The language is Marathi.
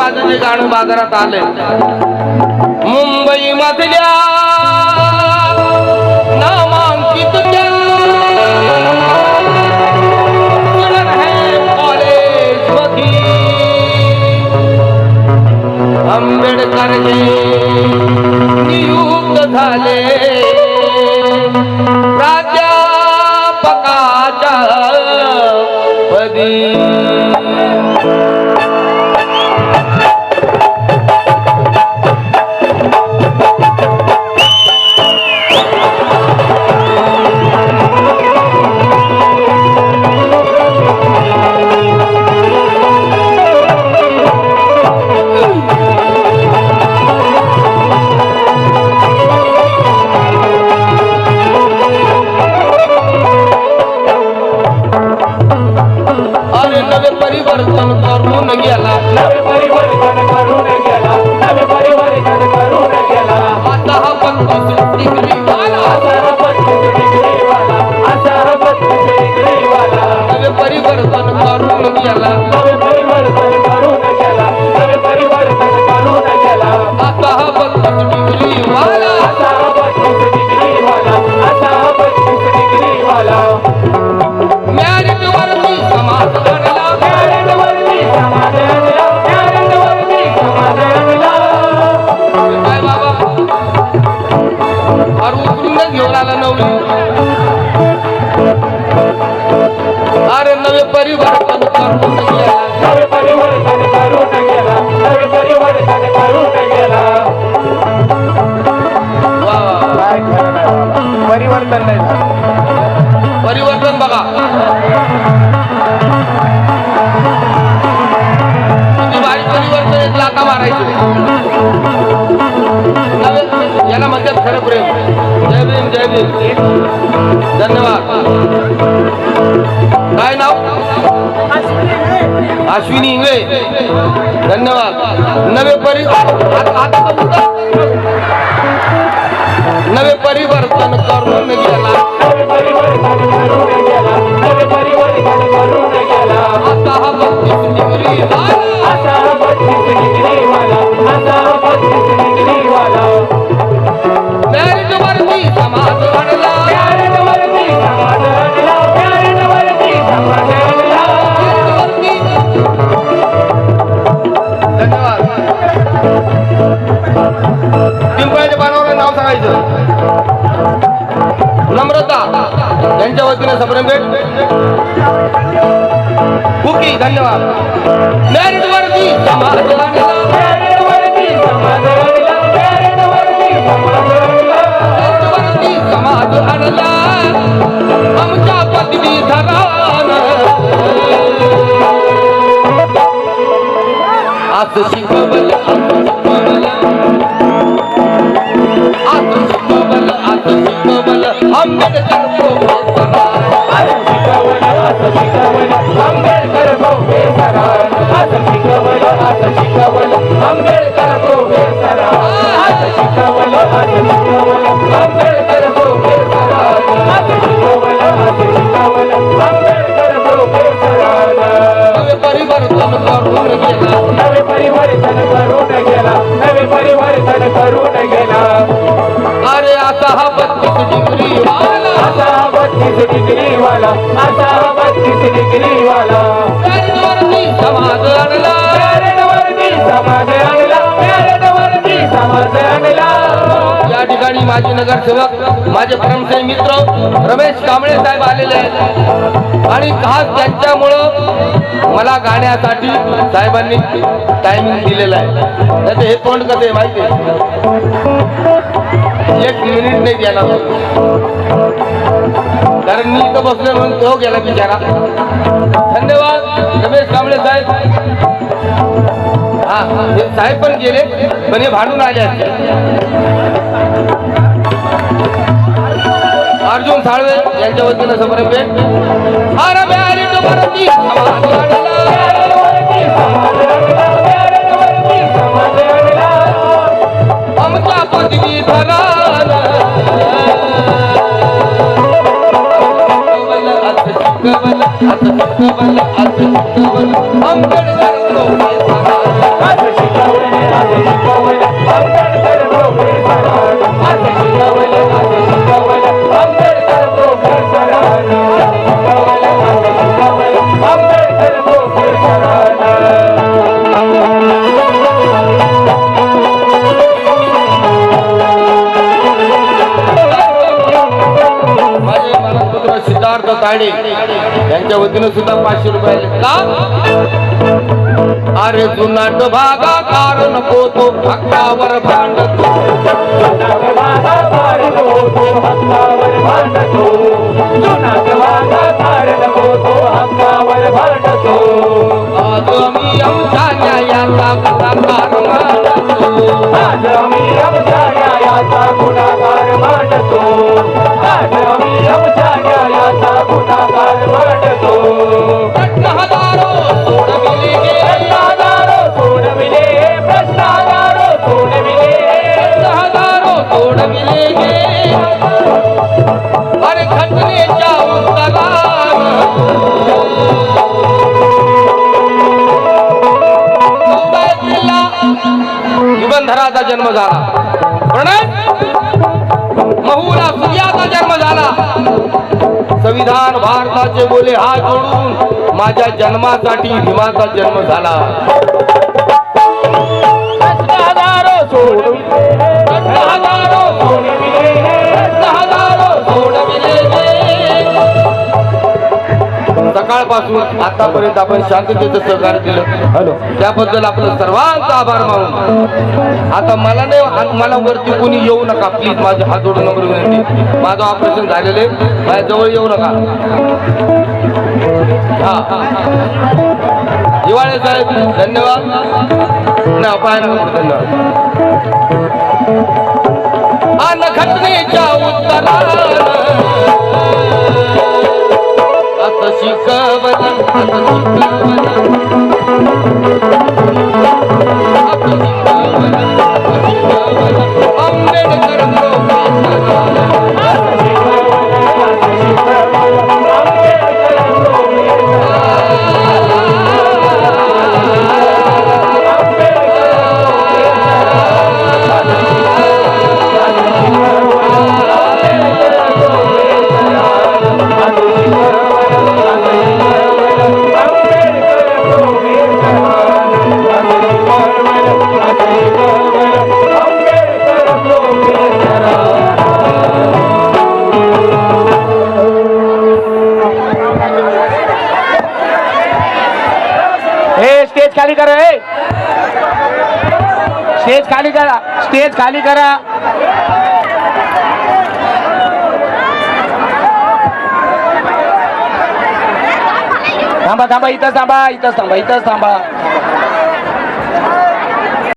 माझं जे गाणं बाजारात आलंय, मुंबई मधल्या नामांकित कॉलेज मधील आंबेडकर नियुक्त झाले प्राध्यापकाच्या पदी. परिवर्तन करून गेला, नवे परिवर्तन करून गेला, नवे परिवर्तन करून गेला. आता हा 35 डिग्री वाला, आता हा 35 डिग्री वाला, आता हा 35 डिग्री वाला. नवे परिवर्तन करून गेला, नवे परिवर्तन करून गेला, नवे परिवर्तन करून गेला. आता हा 35 डिग्री वाला, आता हा 35 डिग्री वाला, आता हा 35 डिग्री वाला. मॅरिट वरती समाज आणला, घेऊन आला नवरी. अरे नवे परिवर्तन करून गेला, नवे परिवर्तन करून गेला, नवे परिवर्तन करून गेला. परिवर्तन नाही, परिवर्तन बघा परिवर्तन. 1 लाख मारायचे याला म्हणतात खरं प्रेम. जय भीम, जय भीम, धन्यवाद. काय नाव? अश्विनी इंगळे, धन्यवाद. नवे नवे परिवर्तन करून गेला, नवे परिवर्तन करून गेला, नवे परिवर्तन करून गेला. आता हा 35 डिग्री वाला, आता हा 35 डिग्री वाला, आता हा 35 डिग्री वाला. मॅरिट वरती समाज आणला, मॅरिट वरती समाज आणला, मॅरिट वरती समाज आणला. धन्यवाद. पिंपळाच्या पानावर नाव सांगायचं. नम्रता यांच्या वतीने सप्रेमपेठ कुकी, धन्यवाद. मॅरिट वरती समाज आणला, मॅरिट वरती समाज आणला, मॅरिट वरती समाज आणला, समाज आणला. आमच्या पदवीधरान आज शिकवलं, आज शिकवलं, आज शिकवलं आंबेडकर प्रोफेसर. आज शिकवलं, आज शिकवलं आंबेडकर प्रोफेसर. आज शिकवलं, आज शिकवलं आंबेडकर प्रोफेसर. आज शिकवलं, आज शिकवलं आंबेडकर प्रोफेसर. आज शिकवलं, आज शिकवलं आंबेडकर प्रोफेसर. नवे परिवर्तन करून गेला, नवे परिवर्तन करून गेला, नवे परिवर्तन करून गेला. अरे आता हा 35 डिग्री वाला, आता हा 35 डिग्री वाला, आता हा 35 डिग्री वाला. मॅरिटवरती समाज आणला, मॅरिटवरती समाज आणला, मॅरिटवरती समाज आणला. या ठिकाणी माजी नगरसेवक, माझे परमस्नेही मित्र रमेश कांबळे साहेब आलेले आहेत आणि खास त्यांच्यामुळं मला गाण्यासाठी साहेबांनी टायमिंग दिलेला आहे. नाही हे तोंड कसं आहे माहिती आहे, 1 मिनिट नाही द्यायला, कारण मी इथं बसलो म्हणून तो गेला बिचारा. धन्यवाद रमेश कांबळे साहेब. हा हे साहेब पण गेले, पण हे भांडून आले आहेत. अर्जुन साळवे यांच्या वतीनं समर्पित. अरे मॅरिट वरती समाज आणला, आमच्या पदवीधरान आंबेडकर गाडे यांच्या वतीनं सुद्धा 500 रुपये आले. का? अरे जुनाट भागा कारण नको हक्कावर भांडतो. जुनाट भागाकार नको हक्कावर भांडतो. जुनाट भागाकार नको हक्कावर भांडतो. आज आम्ही आमच्या न्यायाचा गुणाकार मांडतो. आज आम्ही आमच्या न्यायाचा गुणाकार मांडतो. आज आम्ही आमच्या न्यायाचा गुणाकार मांडतो. हजारो सोडविले गे, प्रश्नागारो सोडविले, प्रश्नागारो सोडविले, हजारो सोडविले गे. अरे घटनेच्या उत्तरानं मुंबई जिल्हा निबंधराचा जन्म झाला. प्रणय महूला सूर्याचा जन्म झाला. संविधान भारताचे बोले हात जोडून माझ्या जन्मासाठी भीमाचा जन्म झाला. प्रश्नागारो सोडविले, हजारो सोडविले, हजारो सोडविले गे. सकाळपासून आतापर्यंत आपण शांततेचं सहकार्य दिलं. हॅलो त्याबद्दल आपलं सर्वांचा आभार मानून आता मला नाही मला वरती कोणी येऊ नका प्लीज. माझे हात जोडून नंबर विनंती. माझं ऑपरेशन झालेलं आहे, माझ्या जवळ येऊ नका. हा हिवाळे साहेब धन्यवाद. नाही अपाय नका धन्यवाद. अन घटनेच्या उत्तरानं असं शिकवलं, असं शिकवलं आंबेडकर स्टेज खाली करा. स्टेज खाली करा. स्टेज खाली करा. थांबा थांबा इथंच थांबा. इथंच थांबा. इथंच थांबा.